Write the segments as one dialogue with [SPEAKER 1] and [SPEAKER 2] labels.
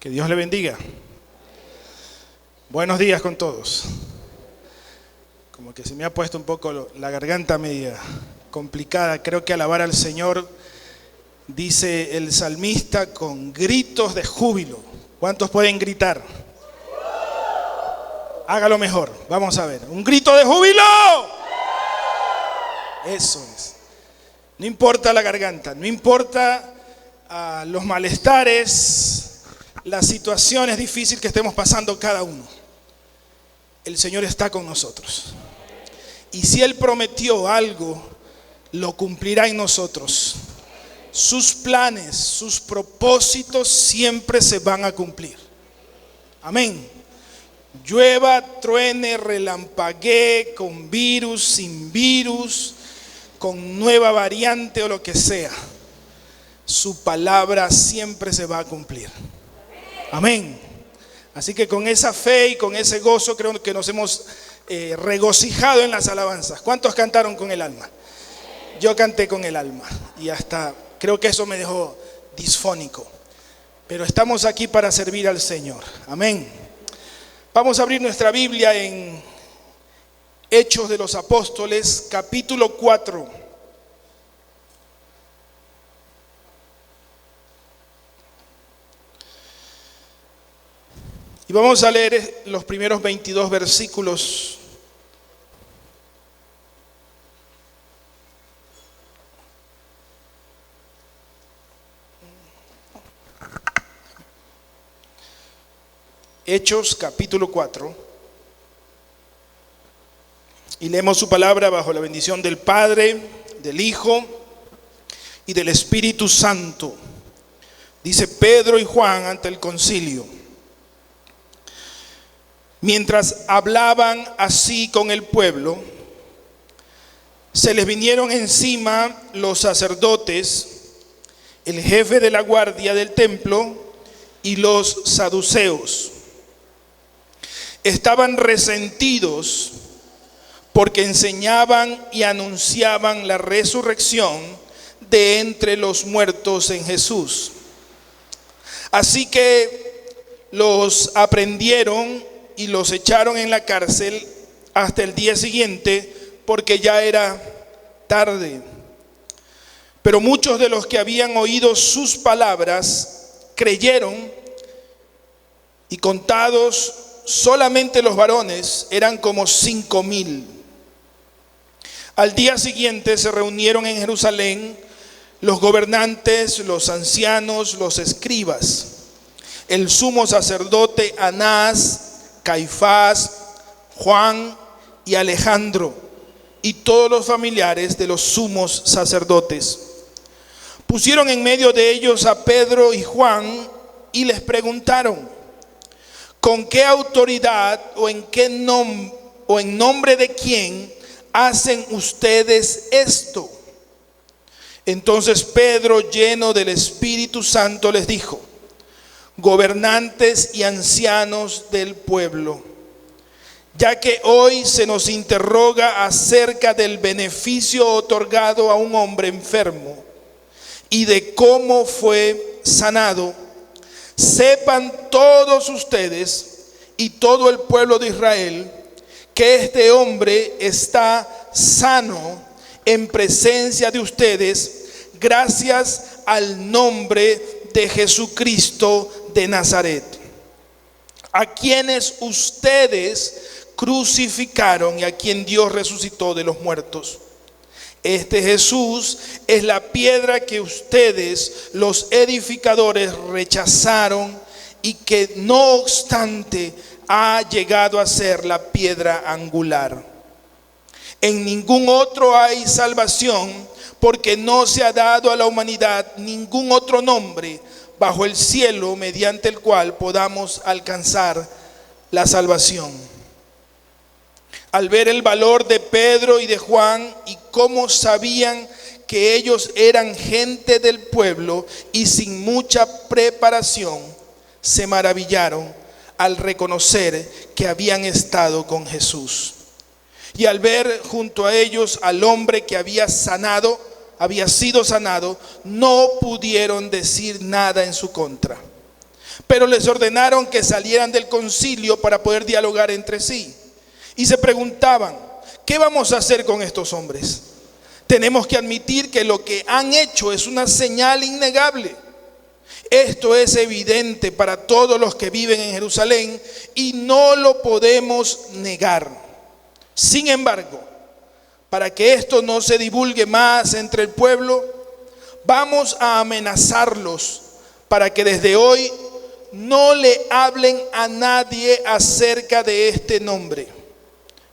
[SPEAKER 1] Que Dios le bendiga. Buenos días con todos. Como que se me ha puesto un poco la garganta media complicada. Creo que alabar al Señor, dice el salmista, con gritos de júbilo. ¿Cuántos pueden gritar? Hágalo mejor. Vamos a ver. ¡Un grito de júbilo! Eso es. No importa la garganta, no importa los malestares, las situaciones difíciles que estemos pasando cada uno. El Señor está con nosotros. Y si Él prometió algo, lo cumplirá en nosotros. Sus planes, sus propósitos siempre se van a cumplir. Amén. Llueva, truene, relampaguee, con virus, sin virus, con nueva variante o lo que sea. Su palabra siempre se va a cumplir. Amén. Así que con esa fe y con ese gozo creo que nos hemos regocijado en las alabanzas. ¿Cuántos cantaron con el alma? Yo canté con el alma y hasta creo que eso me dejó disfónico. Pero estamos aquí para servir al Señor. Amén. Vamos a abrir nuestra Biblia en Hechos de los Apóstoles, capítulo 4. Y vamos a leer los primeros 22 versículos. Hechos capítulo 4. Y leemos su palabra bajo la bendición del Padre, del Hijo y del Espíritu Santo. Dice Pedro y Juan ante el concilio. Mientras hablaban así con el pueblo, se les vinieron encima los sacerdotes, el jefe de la guardia del templo y los saduceos. Estaban resentidos porque enseñaban y anunciaban la resurrección de entre los muertos en Jesús. Así que los aprendieron y los echaron en la cárcel hasta el día siguiente, porque ya era tarde. Pero muchos de los que habían oído sus palabras creyeron, y contados solamente los varones eran como 5,000. Al día siguiente se reunieron en Jerusalén los gobernantes, los ancianos, los escribas, el sumo sacerdote Anás, Caifás, Juan y Alejandro, y todos los familiares de los sumos sacerdotes. Pusieron en medio de ellos a Pedro y Juan y les preguntaron: ¿con qué autoridad o en nombre de quién hacen ustedes esto? Entonces Pedro, lleno del Espíritu Santo, les dijo: gobernantes y ancianos del pueblo, ya que hoy se nos interroga acerca del beneficio otorgado a un hombre enfermo y de cómo fue sanado, sepan todos ustedes y todo el pueblo de Israel que este hombre está sano en presencia de ustedes gracias al nombre de Jesucristo de Nazaret, a quienes ustedes crucificaron y a quien Dios resucitó de los muertos. Este Jesús es la piedra que ustedes, los edificadores, rechazaron y que no obstante ha llegado a ser la piedra angular. En ningún otro hay salvación, porque no se ha dado a la humanidad ningún otro nombre bajo el cielo mediante el cual podamos alcanzar la salvación. Al ver el valor de Pedro y de Juan y cómo sabían que ellos eran gente del pueblo y sin mucha preparación, se maravillaron al reconocer que habían estado con Jesús. Y al ver junto a ellos al hombre que había sido sanado, no pudieron decir nada en su contra. Pero les ordenaron que salieran del concilio para poder dialogar entre sí. Y se preguntaban, ¿qué vamos a hacer con estos hombres? Tenemos que admitir que lo que han hecho es una señal innegable. Esto es evidente para todos los que viven en Jerusalén y no lo podemos negar. Sin embargo, para que esto no se divulgue más entre el pueblo, vamos a amenazarlos para que desde hoy no le hablen a nadie acerca de este nombre.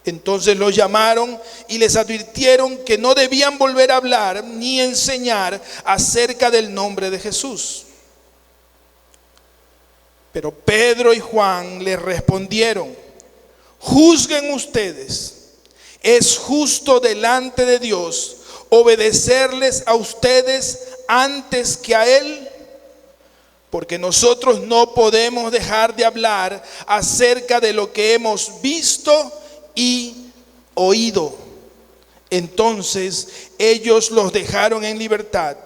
[SPEAKER 1] Entonces los llamaron y les advirtieron que no debían volver a hablar ni enseñar acerca del nombre de Jesús. Pero Pedro y Juan les respondieron, juzguen ustedes. Es justo delante de Dios obedecerles a ustedes antes que a Él, porque nosotros no podemos dejar de hablar acerca de lo que hemos visto y oído. Entonces ellos los dejaron en libertad,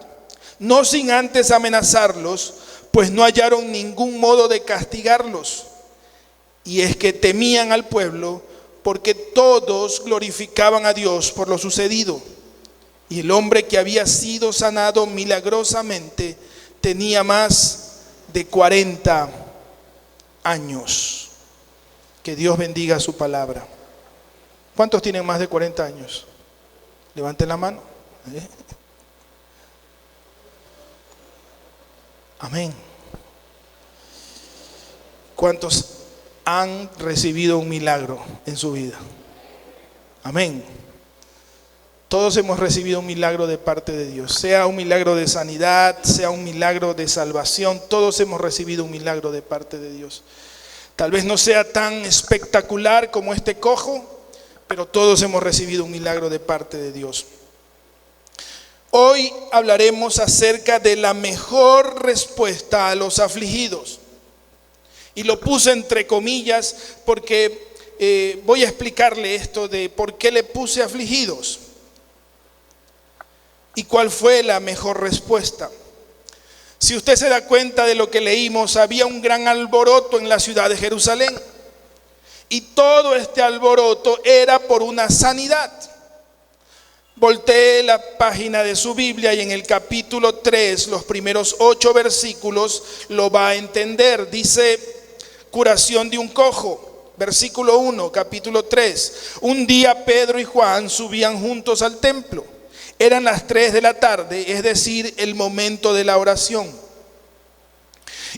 [SPEAKER 1] no sin antes amenazarlos, pues no hallaron ningún modo de castigarlos. Y es que temían al pueblo, porque todos glorificaban a Dios por lo sucedido. Y el hombre que había sido sanado milagrosamente tenía más de 40 años. Que Dios bendiga su palabra. ¿Cuántos tienen más de 40 años? Levanten la mano. Amén. ¿Cuántos han recibido un milagro en su vida? Amén. Todos hemos recibido un milagro de parte de Dios, sea un milagro de sanidad, sea un milagro de salvación. Todos hemos recibido un milagro de parte de Dios. Tal vez no sea tan espectacular como este cojo, pero todos hemos recibido un milagro de parte de Dios. Hoy hablaremos acerca de la mejor respuesta a los afligidos. Y lo puse entre comillas porque voy a explicarle esto de por qué le puse afligidos y cuál fue la mejor respuesta. Si usted se da cuenta de lo que leímos, había un gran alboroto en la ciudad de Jerusalén. Y todo este alboroto era por una sanidad. Voltee la página de su Biblia y en el capítulo 3, los primeros 8 versículos, lo va a entender. Dice, curación de un cojo. Versículo 1, capítulo 3. Un día Pedro y Juan subían juntos al templo. Eran las 3 de la tarde, es decir, el momento de la oración.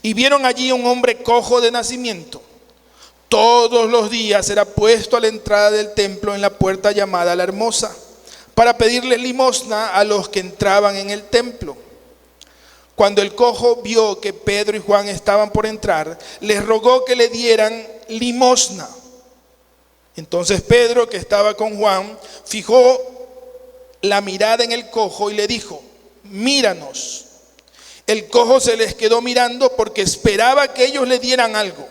[SPEAKER 1] Y vieron allí un hombre cojo de nacimiento. Todos los días era puesto a la entrada del templo en la puerta llamada la Hermosa, para pedirle limosna a los que entraban en el templo. Cuando el cojo vio que Pedro y Juan estaban por entrar, les rogó que le dieran limosna. Entonces Pedro, que estaba con Juan, fijó la mirada en el cojo y le dijo, míranos. El cojo se les quedó mirando porque esperaba que ellos le dieran algo.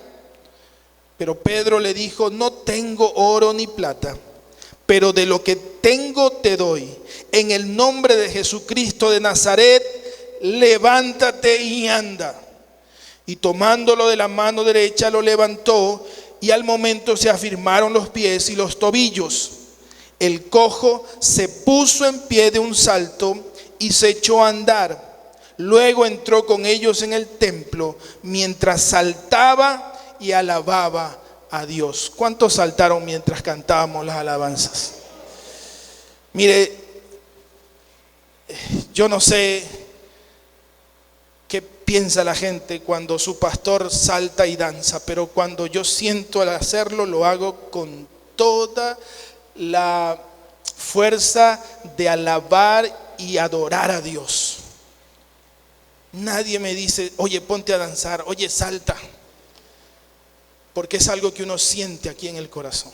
[SPEAKER 1] Pero Pedro le dijo, no tengo oro ni plata, pero de lo que tengo te doy. En el nombre de Jesucristo de Nazaret, levántate y anda. Y tomándolo de la mano derecha lo levantó y al momento se afirmaron los pies y los tobillos. El cojo se puso en pie de un salto y se echó a andar. Luego entró con ellos en el templo mientras saltaba y alababa a Dios. ¿Cuántos saltaron mientras cantábamos las alabanzas? Mire, yo no sé qué piensa la gente cuando su pastor salta y danza, pero cuando yo siento al hacerlo, lo hago con toda la fuerza de alabar y adorar a Dios. Nadie me dice, oye, ponte a danzar, oye, salta. Porque es algo que uno siente aquí en el corazón.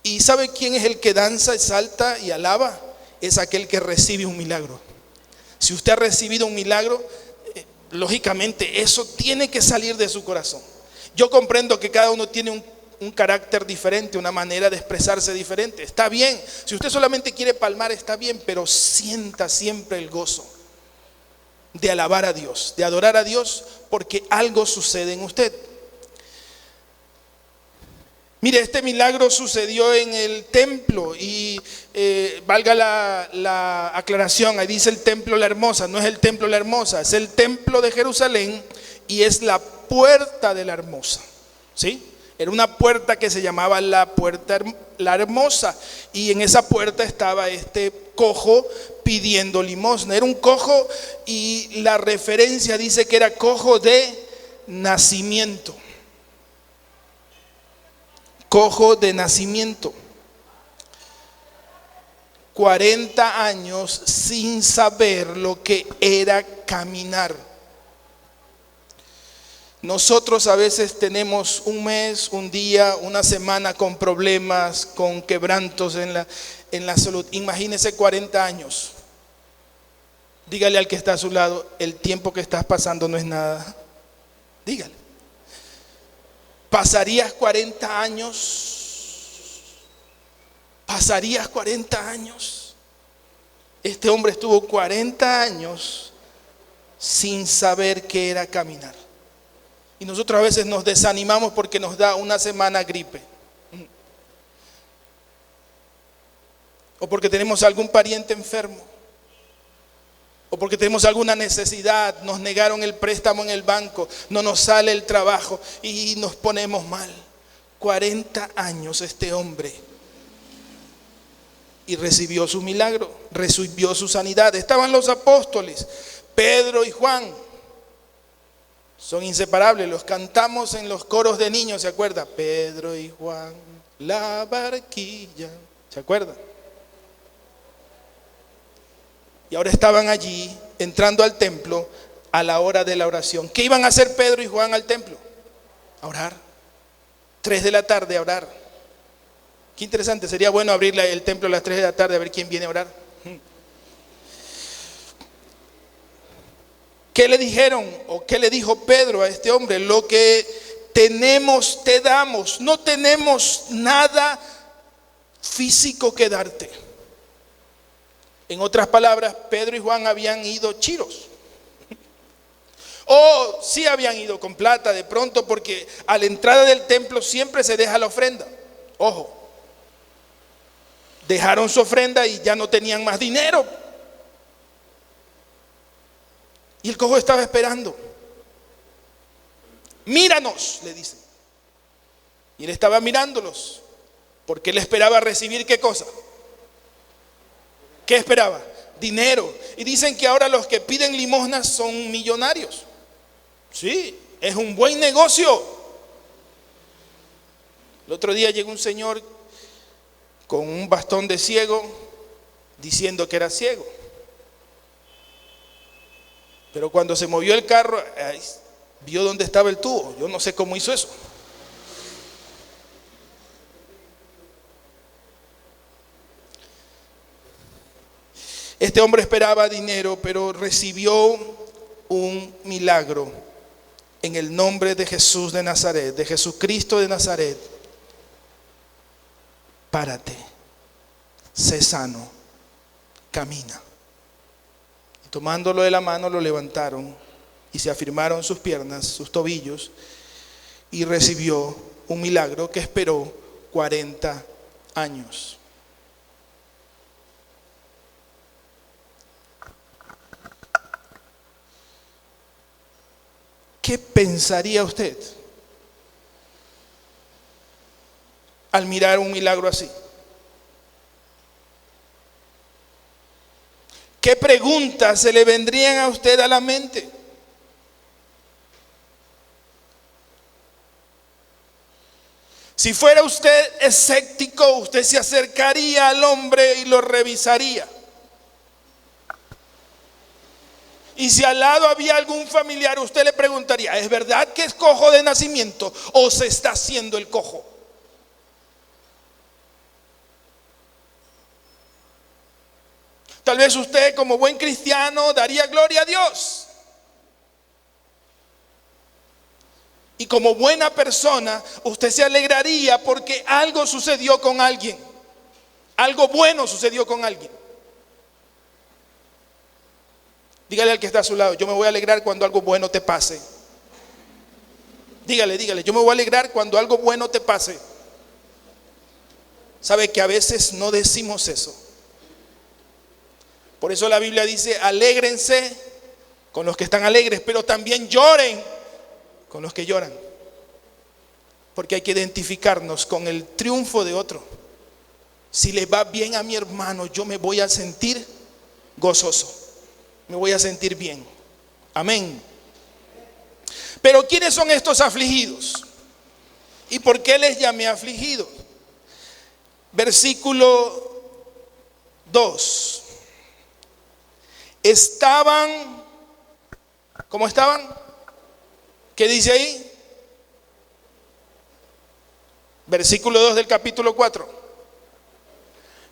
[SPEAKER 1] ¿Y sabe quién es el que danza, salta y alaba? Es aquel que recibe un milagro. Si usted ha recibido un milagro, lógicamente eso tiene que salir de su corazón. Yo comprendo que cada uno tiene un carácter diferente, una manera de expresarse diferente. Está bien. Si usted solamente quiere palmar, está bien, pero sienta siempre el gozo. de alabar a Dios, de adorar a Dios, porque algo sucede en usted. Mire, este milagro sucedió en el templo y valga la aclaración, ahí dice el templo La Hermosa, no es el templo La Hermosa, es el templo de Jerusalén y es la puerta de La Hermosa, ¿sí? Era una puerta que se llamaba la puerta La Hermosa y en esa puerta estaba este cojo pidiendo limosna. Era un cojo y la referencia dice que era cojo de nacimiento. Cojo de nacimiento. 40 años sin saber lo que era caminar. Nosotros a veces tenemos un mes, un día, una semana con problemas, con quebrantos en la salud. Imagínese 40 años. Dígale al que está a su lado, el tiempo que estás pasando no es nada. Dígale. ¿Pasarías 40 años? ¿Pasarías 40 años? Este hombre estuvo 40 años sin saber qué era caminar. Y nosotros a veces nos desanimamos porque nos da una semana gripe. O porque tenemos algún pariente enfermo. O porque tenemos alguna necesidad, nos negaron el préstamo en el banco, no nos sale el trabajo y nos ponemos mal. 40 años este hombre. Y recibió su milagro, recibió su sanidad. Estaban los apóstoles, Pedro y Juan. Son inseparables, los cantamos en los coros de niños, ¿se acuerda? Pedro y Juan, la barquilla, ¿se acuerda? Y ahora estaban allí, entrando al templo a la hora de la oración. ¿Qué iban a hacer Pedro y Juan al templo? A orar. 3 de la tarde a orar. Qué interesante, sería bueno abrir el templo a las 3 de la tarde a ver quién viene a orar. ¿Qué le dijeron o qué le dijo Pedro a este hombre? Lo que tenemos te damos, no tenemos nada físico que darte. En otras palabras, Pedro y Juan habían ido chiros. O sí habían ido con plata de pronto, porque a la entrada del templo siempre se deja la ofrenda. Ojo, dejaron su ofrenda y ya no tenían más dinero. Y el cojo estaba esperando. Míranos, le dice. Y él estaba mirándolos, porque él esperaba recibir ¿qué cosa? ¿Qué esperaba? Dinero. Y dicen que ahora los que piden limosnas son millonarios. Sí, es un buen negocio. El otro día llegó un señor con un bastón de ciego diciendo que era ciego. Pero cuando se movió el carro, vio dónde estaba el tubo. Yo no sé cómo hizo eso. Este hombre esperaba dinero, pero recibió un milagro en el nombre de Jesús de Nazaret, de Jesucristo de Nazaret. Párate, sé sano, camina. Y tomándolo de la mano lo levantaron y se afirmaron sus piernas, sus tobillos, y recibió un milagro que esperó 40 años. ¿Qué pensaría usted al mirar un milagro así? ¿Qué preguntas se le vendrían a usted a la mente? Si fuera usted escéptico, usted se acercaría al hombre y lo revisaría. Y si al lado había algún familiar, usted le preguntaría, ¿es verdad que es cojo de nacimiento o se está haciendo el cojo? Tal vez usted como buen cristiano daría gloria a Dios. Y como buena persona, usted se alegraría porque algo sucedió con alguien. Algo bueno sucedió con alguien. Dígale al que está a su lado, yo me voy a alegrar cuando algo bueno te pase. Dígale, yo me voy a alegrar cuando algo bueno te pase. ¿Sabe que a veces no decimos eso? Por eso la Biblia dice, alégrense con los que están alegres, pero también lloren con los que lloran. Porque hay que identificarnos con el triunfo de otro. Si le va bien a mi hermano, yo me voy a sentir gozoso. Me voy a sentir bien. Amén. Pero ¿quiénes son estos afligidos? ¿Y por qué les llamé afligidos? Versículo 2. Estaban, ¿cómo estaban? ¿Qué dice ahí? Versículo 2 del capítulo 4.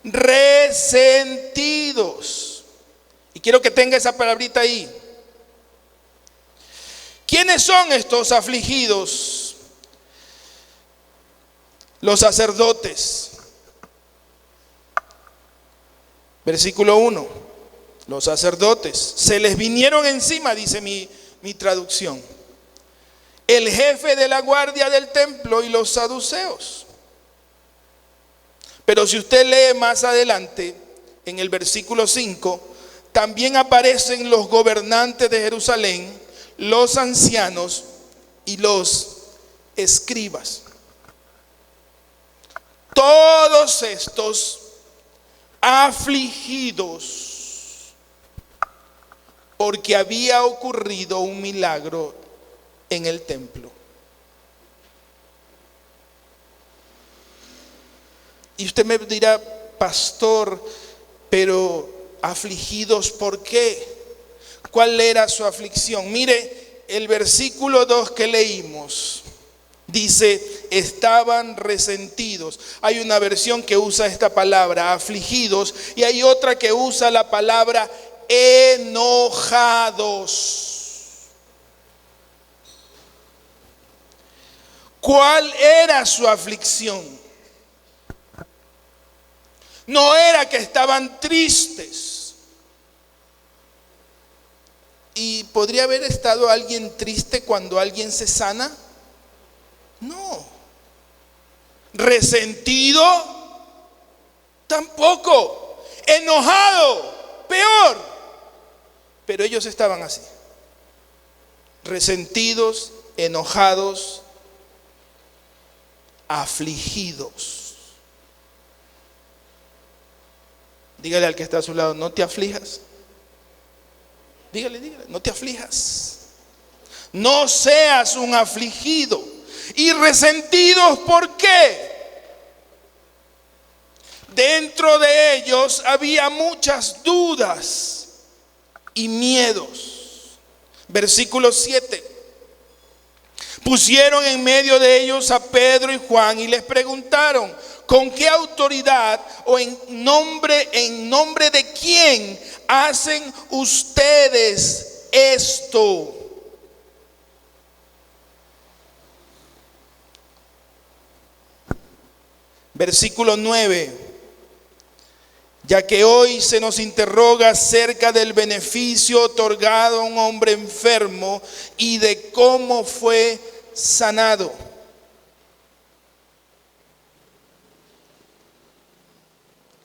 [SPEAKER 1] Resentidos. Y quiero que tenga esa palabrita ahí. ¿Quiénes son estos afligidos? Los sacerdotes. Versículo 1. Los sacerdotes se les vinieron encima, dice mi traducción, el jefe de la guardia del templo y los saduceos. Pero si usted lee más adelante, en el versículo 5, también aparecen los gobernantes de Jerusalén, los ancianos y los escribas. Todos estos afligidos porque había ocurrido un milagro en el templo. Y usted me dirá, pastor, pero afligidos, ¿por qué? ¿Cuál era su aflicción? Mire, el versículo 2 que leímos dice, estaban resentidos. Hay una versión que usa esta palabra, afligidos, y hay otra que usa la palabra enojados. ¿Cuál era su aflicción? No era que estaban tristes. ¿Y podría haber estado alguien triste cuando alguien se sana? No. ¿Resentido? Tampoco. ¿Enojado? Peor. Pero ellos estaban así, resentidos, enojados, afligidos. Dígale al que está a su lado, no te aflijas. Dígale, no te aflijas. No seas un afligido. Y resentidos, ¿por qué? Dentro de ellos había muchas dudas y miedos. Versículo 7. Pusieron en medio de ellos a Pedro y Juan y les preguntaron, ¿con qué autoridad o en nombre de quién hacen ustedes esto? Versículo 9. Ya que hoy se nos interroga acerca del beneficio otorgado a un hombre enfermo y de cómo fue sanado.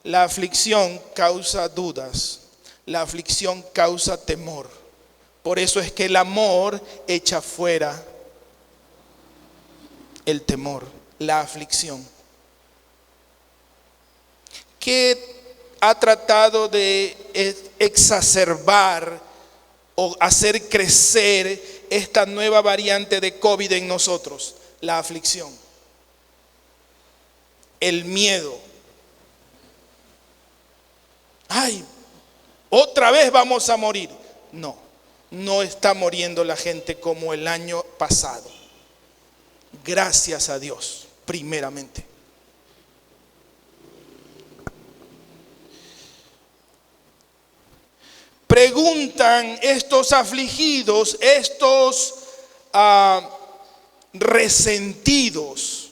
[SPEAKER 1] La aflicción causa dudas, la aflicción causa temor. Por eso es que el amor echa fuera el temor, la aflicción. ¿Qué ha tratado de exacerbar o hacer crecer esta nueva variante de COVID en nosotros? La aflicción, el miedo. Ay, otra vez vamos a morir. No, no está muriendo la gente como el año pasado. Gracias a Dios, primeramente. Preguntan estos afligidos, estos resentidos,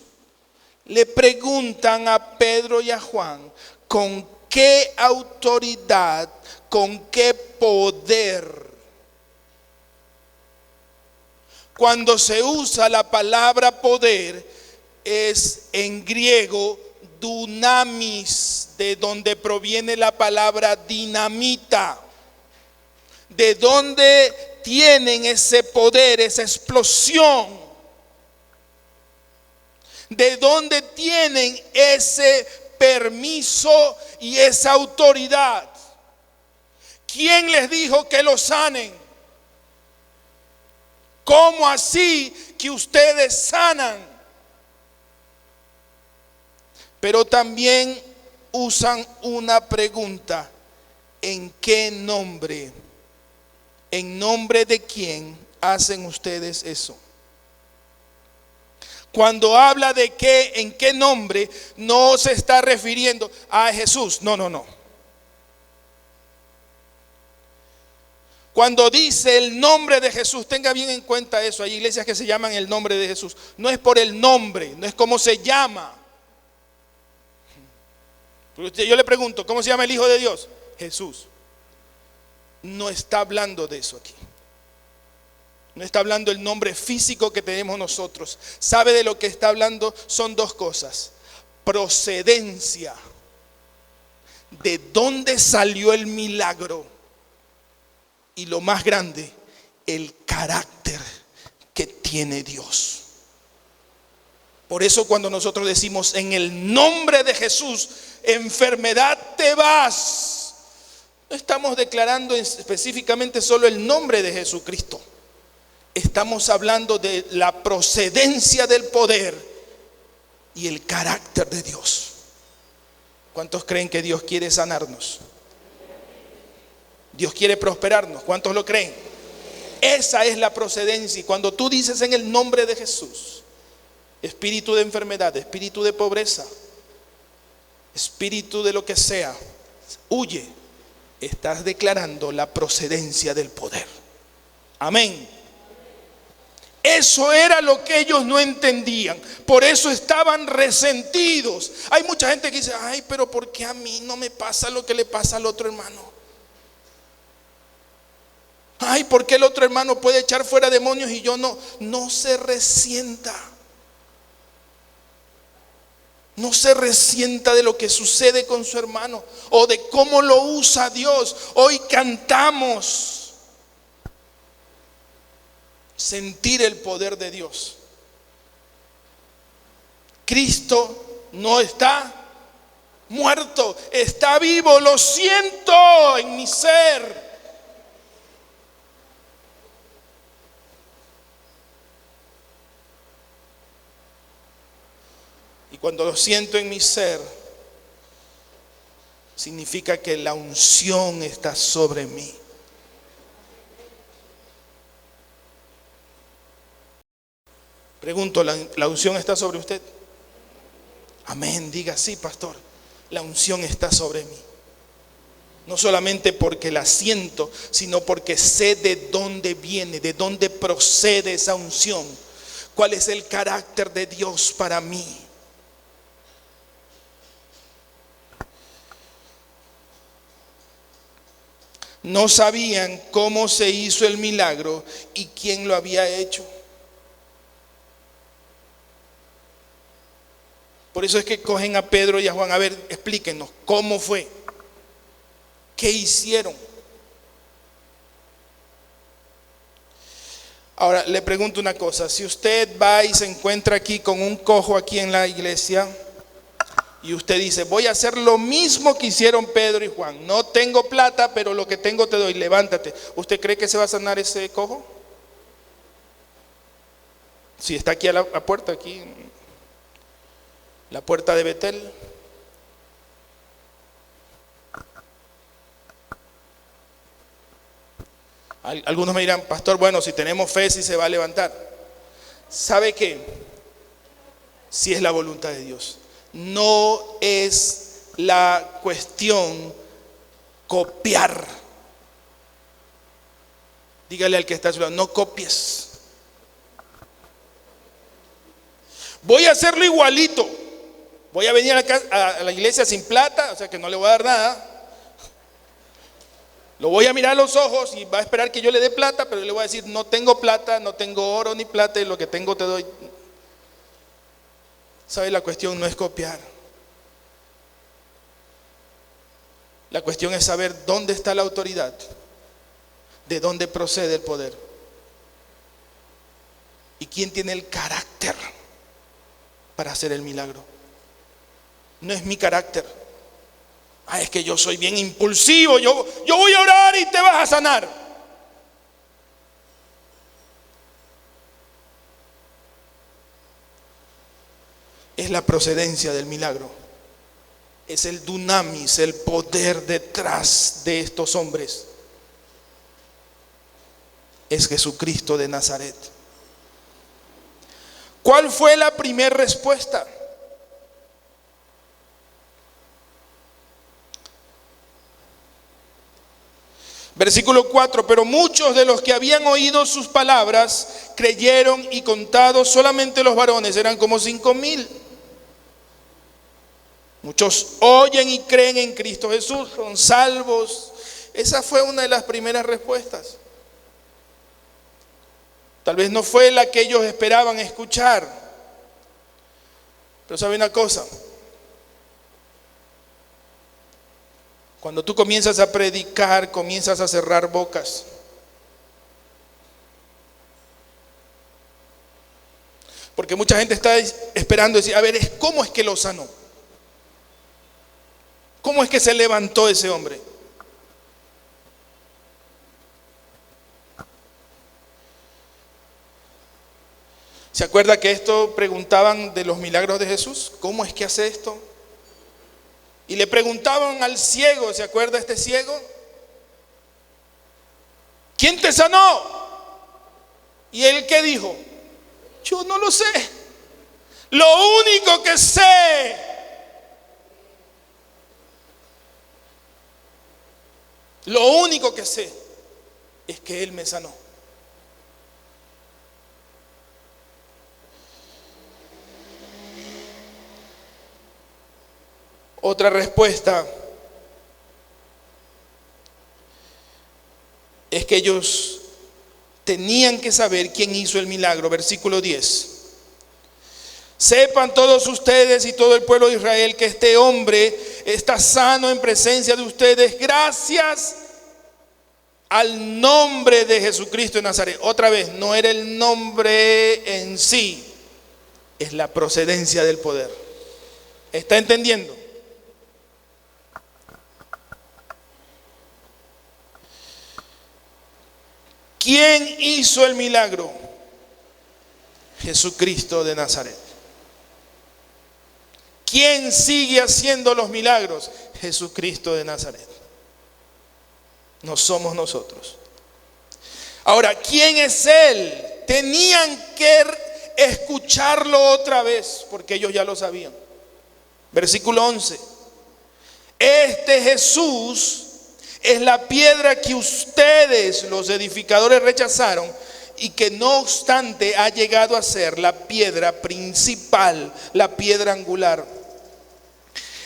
[SPEAKER 1] le preguntan a Pedro y a Juan, ¿con qué autoridad, con qué poder Cuando se usa la palabra poder, es en griego dunamis, de donde proviene la palabra dinamita. De donde tienen ese poder, esa explosión. De donde tienen ese permiso y esa autoridad. ¿Quién les dijo que lo sanen? ¿Cómo así que ustedes sanan? Pero también usan una pregunta: ¿en qué nombre? ¿En nombre de quién hacen ustedes eso? Cuando habla de qué, en qué nombre, no se está refiriendo a Jesús. No, no, no. Cuando dice el nombre de Jesús, tenga bien en cuenta eso. Hay iglesias que se llaman el nombre de Jesús. No es por el nombre, no es como se llama. Yo le pregunto, ¿cómo se llama el Hijo de Dios? Jesús. No está hablando de eso aquí. No está hablando el nombre físico que tenemos nosotros. ¿Sabe de lo que está hablando? Son dos cosas: procedencia. ¿De dónde salió el milagro? Y lo más grande, el carácter que tiene Dios. Por eso cuando nosotros decimos en el nombre de Jesús, enfermedad te vas, no estamos declarando específicamente solo el nombre de Jesucristo. Estamos hablando de la procedencia del poder y el carácter de Dios. ¿Cuántos creen que Dios quiere sanarnos? Dios quiere prosperarnos. ¿Cuántos lo creen? Esa es la procedencia. Y cuando tú dices en el nombre de Jesús, espíritu de enfermedad, espíritu de pobreza, espíritu de lo que sea, huye. Estás declarando la procedencia del poder. Amén. Eso era lo que ellos no entendían. Por eso estaban resentidos. Hay mucha gente que dice: ay, pero ¿por qué a mí no me pasa lo que le pasa al otro hermano? Ay, ¿por qué el otro hermano puede echar fuera demonios y yo no? No se resienta. No se resienta de lo que sucede con su hermano o de cómo lo usa Dios. Hoy cantamos sentir el poder de Dios. Cristo no está muerto, está vivo. Lo siento en mi ser. Y cuando lo siento en mi ser, significa que la unción está sobre mí. Pregunto, ¿la unción está sobre usted? Amén, diga sí, pastor. La unción está sobre mí. No solamente porque la siento, sino porque sé de dónde viene, de dónde procede esa unción. ¿Cuál es el carácter de Dios para mí? No sabían cómo se hizo el milagro y quién lo había hecho. Por eso es que cogen a Pedro y a Juan: a ver, explíquenos, ¿cómo fue? ¿Qué hicieron? Ahora, le pregunto una cosa: si usted va y se encuentra aquí con un cojo aquí en la iglesia, y usted dice: voy a hacer lo mismo que hicieron Pedro y Juan. No tengo plata, pero lo que tengo te doy, levántate. ¿Usted cree que se va a sanar ese cojo? Si está aquí a la puerta, aquí, la puerta de Betel. Algunos me dirán: pastor, bueno, si tenemos fe, sí se va a levantar. ¿Sabe qué? Si es la voluntad de Dios. No es la cuestión copiar. Dígale al que está a su lado: no copies. Voy a hacerlo igualito. Voy a venir a la iglesia sin plata, o sea que no le voy a dar nada. Lo voy a mirar a los ojos y va a esperar que yo le dé plata, pero yo le voy a decir, no tengo plata, no tengo oro ni plata, y lo que tengo te doy. ¿Sabe? La cuestión no es copiar. La cuestión es saber dónde está la autoridad, de dónde procede el poder y quién tiene el carácter para hacer el milagro. No es mi carácter. Es que yo soy bien impulsivo, yo voy a orar y te vas a sanar. Es la procedencia del milagro. Es el dunamis, el poder detrás de estos hombres. Es Jesucristo de Nazaret. ¿Cuál fue la primera respuesta? Versículo 4, pero muchos de los que habían oído sus palabras creyeron, y contados solamente los varones eran como 5,000. Muchos oyen y creen en Cristo Jesús, son salvos. Esa fue una de las primeras respuestas. Tal vez no fue la que ellos esperaban escuchar. Pero ¿sabe una cosa? Cuando tú comienzas a predicar, comienzas a cerrar bocas. Porque mucha gente está esperando decir, a ver, ¿cómo es que lo sanó? ¿Cómo es que se levantó ese hombre? ¿Se acuerda que esto preguntaban de los milagros de Jesús? ¿Cómo es que hace esto? Y le preguntaban al ciego, ¿se acuerda este ciego? ¿Quién te sanó? ¿Y él qué dijo? Yo no lo sé. Lo único que sé es que Él me sanó. Otra respuesta es que ellos tenían que saber quién hizo el milagro. Versículo 10. Sepan todos ustedes y todo el pueblo de Israel que este hombre está sano en presencia de ustedes gracias al nombre de Jesucristo de Nazaret. Otra vez, no era el nombre en sí, es la procedencia del poder. ¿Está entendiendo? ¿Quién hizo el milagro? Jesucristo de Nazaret. ¿Quién sigue haciendo los milagros? Jesucristo de Nazaret. No somos nosotros. Ahora, ¿quién es Él? Tenían que escucharlo otra vez, porque ellos ya lo sabían. Versículo 11. Este Jesús es la piedra que ustedes, los edificadores, rechazaron, y que no obstante ha llegado a ser la piedra principal, la piedra angular.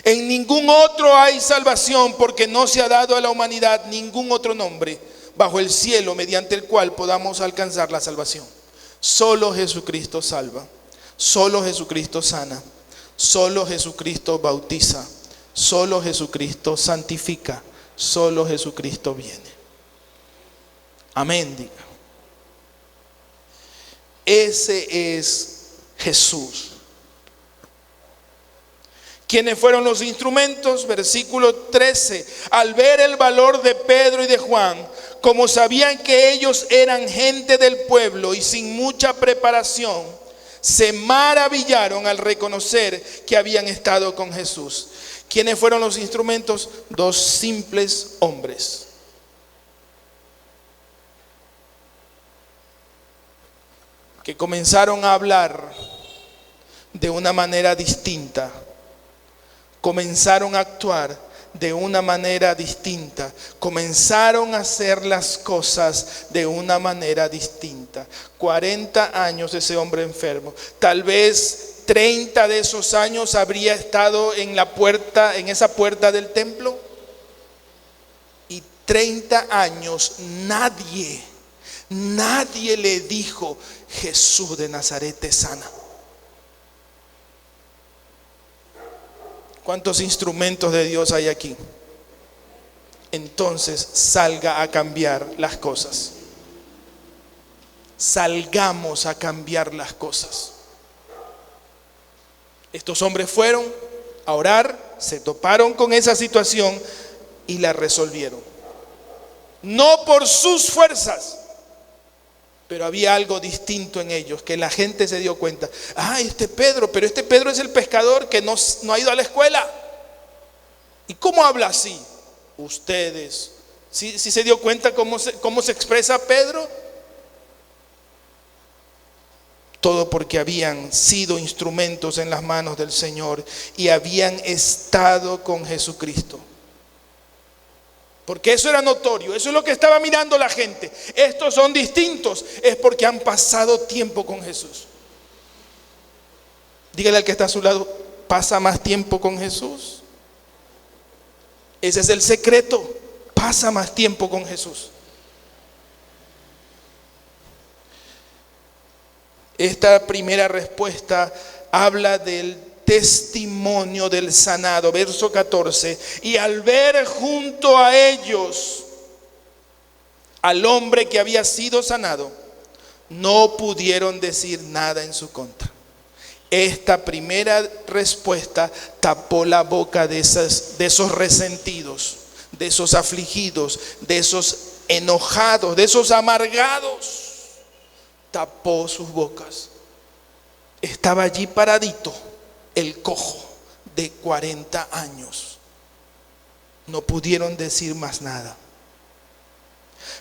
[SPEAKER 1] En ningún otro hay salvación, porque no se ha dado a la humanidad ningún otro nombre bajo el cielo mediante el cual podamos alcanzar la salvación. Solo Jesucristo salva, solo Jesucristo sana, solo Jesucristo bautiza, solo Jesucristo santifica, solo Jesucristo viene. Amén, diga. Ese es Jesús. ¿Quiénes fueron los instrumentos? Versículo 13. Al ver el valor de Pedro y de Juan, como sabían que ellos eran gente del pueblo y sin mucha preparación, se maravillaron al reconocer que habían estado con Jesús. ¿Quiénes fueron los instrumentos? Dos simples hombres. Que comenzaron a hablar de una manera distinta. Comenzaron a actuar de una manera distinta. Comenzaron a hacer las cosas de una manera distinta. 40 años ese hombre enfermo. Tal vez 30 de esos años habría estado en la puerta, en esa puerta del templo. Y 30 años nadie le dijo: Jesús de Nazaret te sana. ¿Cuántos instrumentos de Dios hay aquí? Entonces salga a cambiar las cosas. Salgamos a cambiar las cosas. Estos hombres fueron a orar, se toparon con esa situación y la resolvieron. No por sus fuerzas, pero había algo distinto en ellos, que la gente se dio cuenta. Pero este Pedro es el pescador que no ha ido a la escuela. ¿Y cómo habla así? Ustedes, ¿sí se dio cuenta cómo se expresa Pedro? Todo porque habían sido instrumentos en las manos del Señor y habían estado con Jesucristo. Porque eso era notorio, eso es lo que estaba mirando la gente. Estos son distintos, es porque han pasado tiempo con Jesús. Dígale al que está a su lado: pasa más tiempo con Jesús. Ese es el secreto, pasa más tiempo con Jesús. Esta primera respuesta habla del testimonio del sanado, verso 14. Y al ver junto a ellos al hombre que había sido sanado, no pudieron decir nada en su contra. Esta primera respuesta tapó la boca de esos resentidos, de esos afligidos, de esos enojados, de esos amargados. Tapó sus bocas. Estaba allí paradito el cojo de 40 años. No pudieron decir más nada.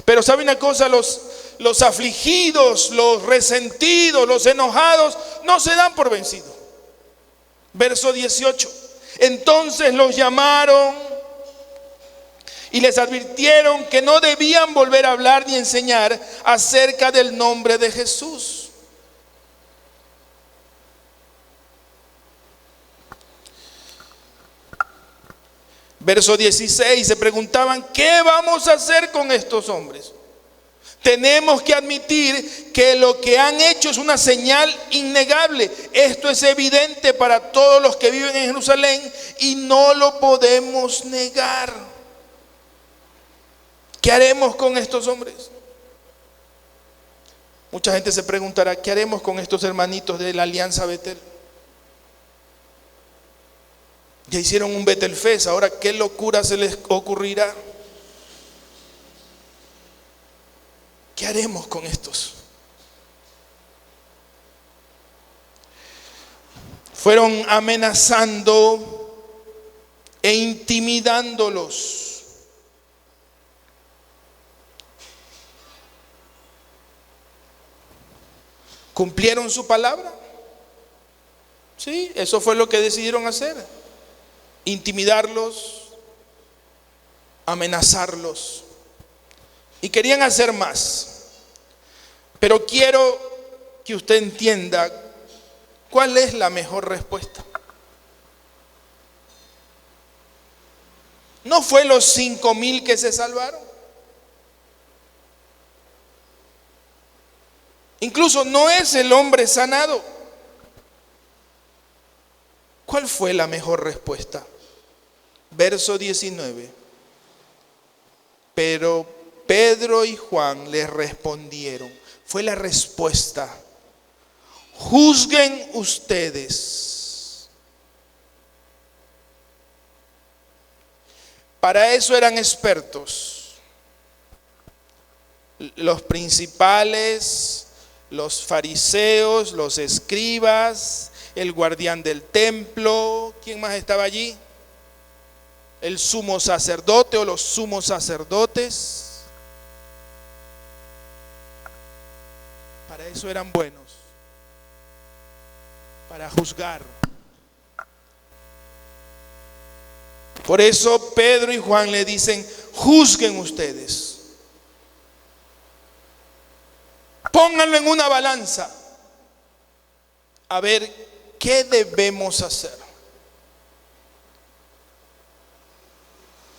[SPEAKER 1] Pero ¿sabe una cosa? Los afligidos, los resentidos, los enojados no se dan por vencidos. Verso 18. Entonces los llamaron y les advirtieron que no debían volver a hablar ni enseñar acerca del nombre de Jesús. Verso 16, se preguntaban: ¿qué vamos a hacer con estos hombres? Tenemos que admitir que lo que han hecho es una señal innegable. Esto es evidente para todos los que viven en Jerusalén y no lo podemos negar. ¿Qué haremos con estos hombres? Mucha gente se preguntará: ¿qué haremos con estos hermanitos de la Alianza Betel? Ya hicieron un Betel Fest, ahora ¿qué locura se les ocurrirá? ¿Qué haremos con estos? Fueron amenazando e intimidándolos. ¿Cumplieron su palabra? Sí, eso fue lo que decidieron hacer. Intimidarlos, amenazarlos. Y querían hacer más. Pero quiero que usted entienda cuál es la mejor respuesta. ¿No fue los 5,000 que se salvaron? Incluso no es el hombre sanado. ¿Cuál fue la mejor respuesta? Verso 19. Pero Pedro y Juan les respondieron. Fue la respuesta: juzguen ustedes. Para eso eran expertos. Los principales, los fariseos, los escribas, el guardián del templo. ¿Quién más estaba allí? El sumo sacerdote o los sumos sacerdotes. Para eso eran buenos, para juzgar. Por eso Pedro y Juan le dicen: juzguen ustedes. Pónganlo en una balanza, a ver qué debemos hacer.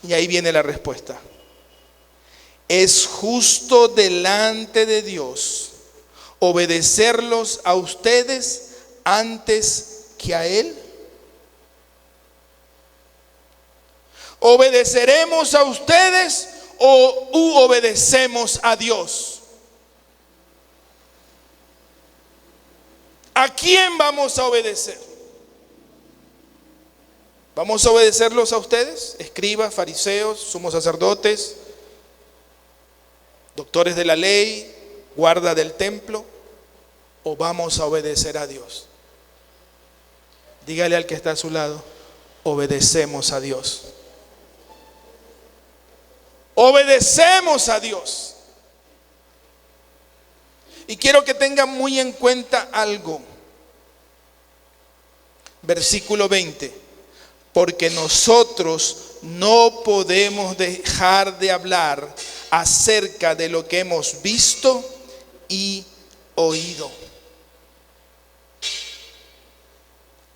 [SPEAKER 1] Y ahí viene la respuesta. Es justo delante de Dios obedecerlos a ustedes antes que a Él. ¿Obedeceremos a ustedes o obedecemos a Dios? ¿A quién vamos a obedecer? ¿Vamos a obedecerlos a ustedes? Escribas, fariseos, sumos sacerdotes, doctores de la ley, guarda del templo, ¿o vamos a obedecer a Dios? Dígale al que está a su lado, obedecemos a Dios. Obedecemos a Dios. Y quiero que tengan muy en cuenta algo. Versículo 20. Porque nosotros no podemos dejar de hablar acerca de lo que hemos visto y oído.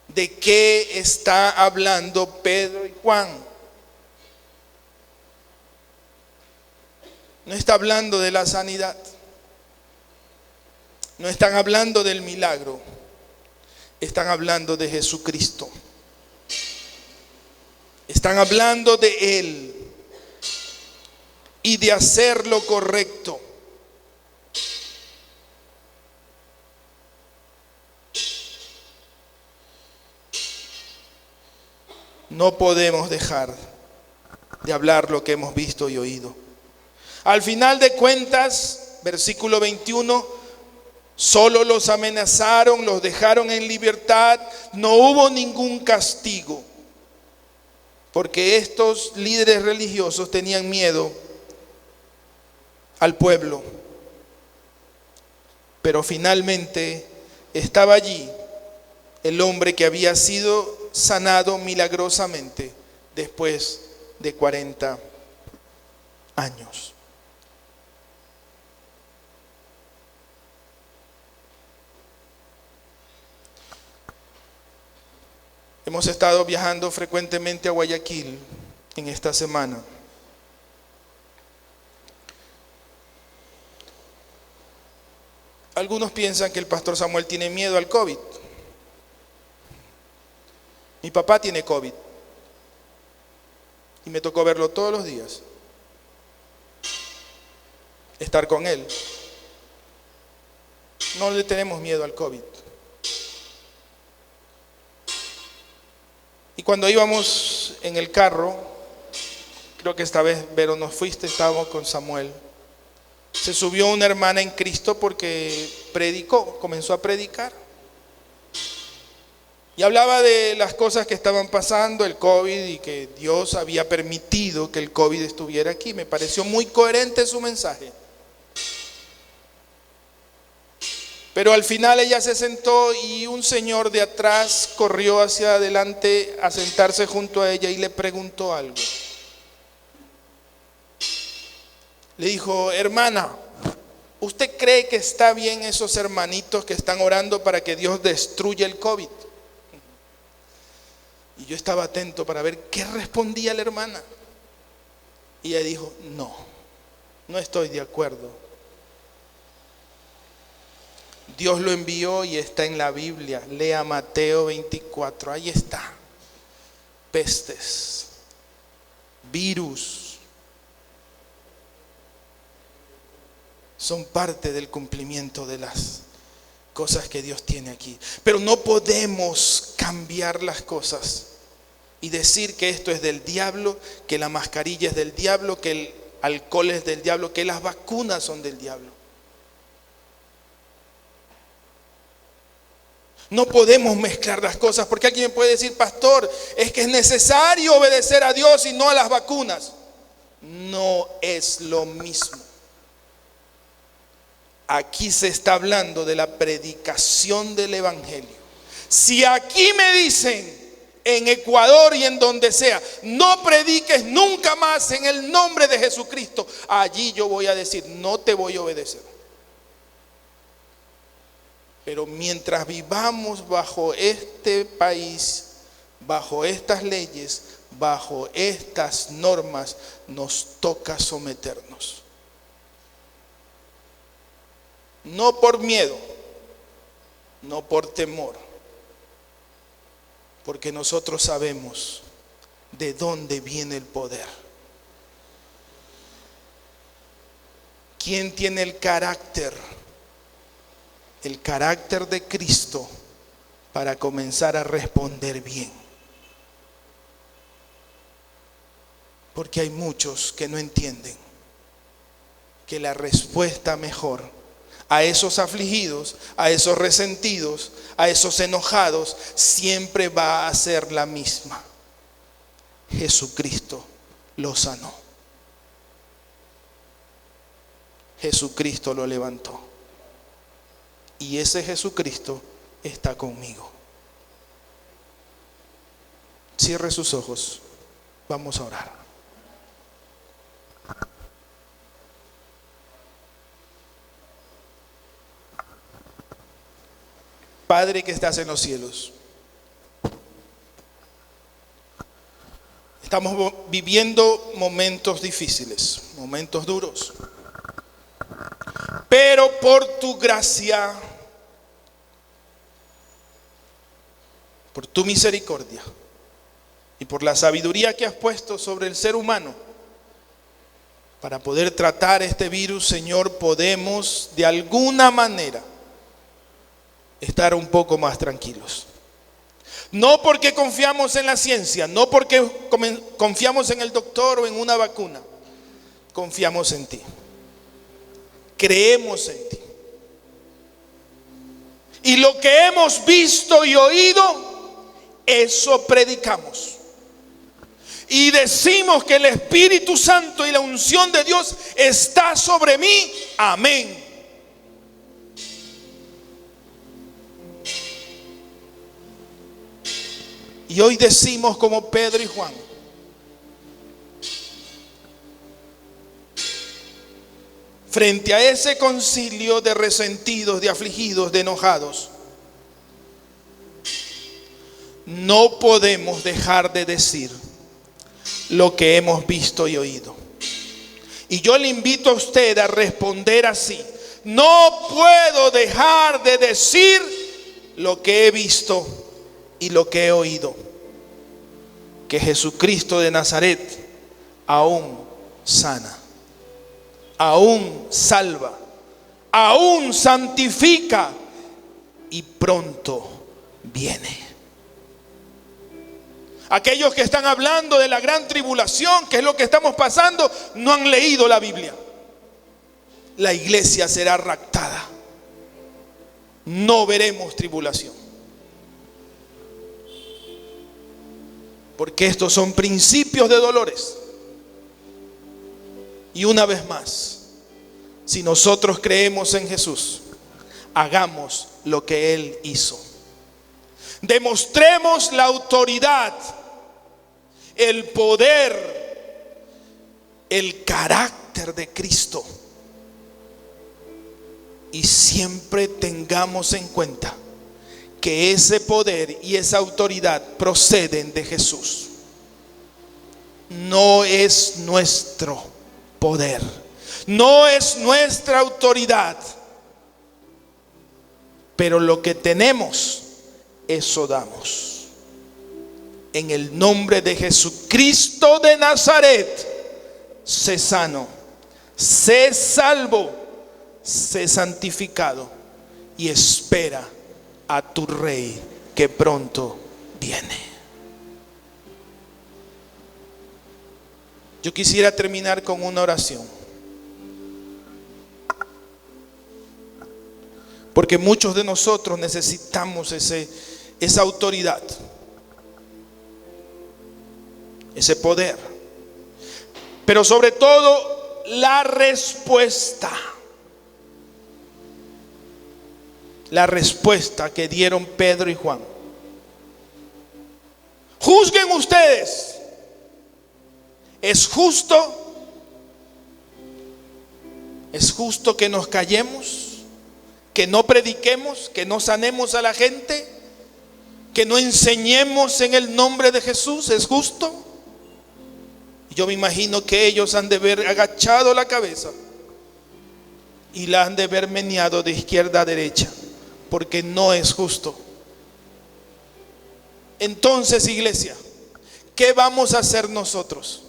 [SPEAKER 1] ¿De qué está hablando Pedro y Juan? No está hablando de la sanidad. No están hablando del milagro. Están hablando de Jesucristo. Están hablando de Él y de hacer lo correcto. No podemos dejar de hablar lo que hemos visto y oído. Al final de cuentas, versículo 21, solo los amenazaron, los dejaron en libertad, no hubo ningún castigo, porque estos líderes religiosos tenían miedo al pueblo. Pero finalmente estaba allí el hombre que había sido sanado milagrosamente después de 40 años. Hemos estado viajando frecuentemente a Guayaquil en esta semana. Algunos piensan que el pastor Samuel tiene miedo al COVID. Mi papá tiene COVID y me tocó verlo todos los días, estar con él. No le tenemos miedo al COVID. Y cuando íbamos en el carro, creo que esta vez, Vero, nos fuiste, estábamos con Samuel. Se subió una hermana en Cristo porque comenzó a predicar. Y hablaba de las cosas que estaban pasando, el COVID, y que Dios había permitido que el COVID estuviera aquí. Me pareció muy coherente su mensaje. Pero al final ella se sentó y un señor de atrás corrió hacia adelante a sentarse junto a ella y le preguntó algo. Le dijo: hermana, ¿usted cree que está bien esos hermanitos que están orando para que Dios destruya el COVID? Y yo estaba atento para ver qué respondía la hermana. Y ella dijo: no estoy de acuerdo. Dios lo envió y está en la Biblia. Lea Mateo 24, ahí está. Pestes, virus, son parte del cumplimiento de las cosas que Dios tiene aquí. Pero no podemos cambiar las cosas y decir que esto es del diablo, que la mascarilla es del diablo, que el alcohol es del diablo, que las vacunas son del diablo. No podemos mezclar las cosas, porque alguien me puede decir: pastor, es que es necesario obedecer a Dios y no a las vacunas. No es lo mismo. Aquí se está hablando de la predicación del evangelio. Si aquí me dicen, en Ecuador y en donde sea, no prediques nunca más en el nombre de Jesucristo, allí yo voy a decir: no te voy a obedecer. Pero mientras vivamos bajo este país, bajo estas leyes, bajo estas normas, nos toca someternos. No por miedo, no por temor, porque nosotros sabemos de dónde viene el poder. ¿Quién tiene el carácter? El carácter de Cristo para comenzar a responder bien. Porque hay muchos que no entienden que la respuesta mejor a esos afligidos, a esos resentidos, a esos enojados, siempre va a ser la misma. Jesucristo lo sanó. Jesucristo lo levantó. Y ese Jesucristo está conmigo. Cierre sus ojos. Vamos a orar. Padre que estás en los cielos, estamos viviendo momentos difíciles, momentos duros, pero por tu gracia, por tu misericordia y por la sabiduría que has puesto sobre el ser humano para poder tratar este virus, Señor, podemos de alguna manera estar un poco más tranquilos. No porque confiamos en la ciencia, no porque confiamos en el doctor o en una vacuna. Confiamos en ti. Creemos en ti. Y lo que hemos visto y oído, eso predicamos. Y decimos que el Espíritu Santo y la unción de Dios está sobre mí. Amén. Y hoy decimos como Pedro y Juan: frente a ese concilio de resentidos, de afligidos, de enojados, no podemos dejar de decir lo que hemos visto y oído. Y yo le invito a usted a responder así: no puedo dejar de decir lo que he visto y lo que he oído, que Jesucristo de Nazaret aún sana, aún salva, aún santifica y pronto viene. Aquellos que están hablando de la gran tribulación, que es lo que estamos pasando, no han leído la Biblia. La iglesia será raptada. No veremos tribulación. Porque estos son principios de dolores. Y una vez más, si nosotros creemos en Jesús, hagamos lo que Él hizo. Demostremos la autoridad, el poder, el carácter de Cristo. Y siempre tengamos en cuenta que ese poder y esa autoridad proceden de Jesús. No es nuestro poder, no es nuestra autoridad, pero lo que tenemos, eso damos. En el nombre de Jesucristo de Nazaret, sé sano, sé salvo, sé santificado y espera a tu Rey que pronto viene. Yo quisiera terminar con una oración, porque muchos de nosotros necesitamos esa autoridad, ese poder, pero sobre todo la respuesta. La respuesta que dieron Pedro y Juan. Juzguen ustedes. ¿Es justo? ¿Es justo que nos callemos? ¿Que no prediquemos? ¿Que no sanemos a la gente? ¿Que no enseñemos en el nombre de Jesús? ¿Es justo? Yo me imagino que ellos han de haber agachado la cabeza y la han de ver meneado de izquierda a derecha, porque no es justo. Entonces, iglesia, ¿qué vamos a hacer nosotros?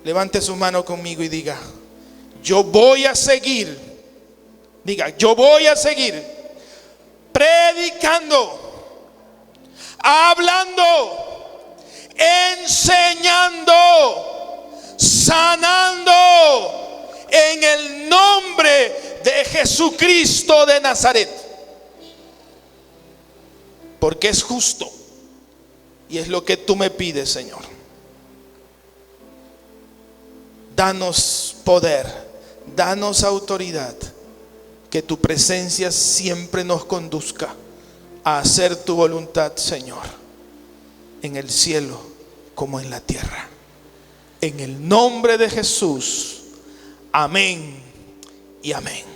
[SPEAKER 1] Levante su mano conmigo y diga: yo voy a seguir. Diga: yo voy a seguir predicando, hablando, enseñando, sanando en el nombre de Jesucristo de Nazaret. Porque es justo y es lo que tú me pides, Señor. Danos poder, danos autoridad, que tu presencia siempre nos conduzca a hacer tu voluntad, Señor, en el cielo como en la tierra. En el nombre de Jesús, amén y amén.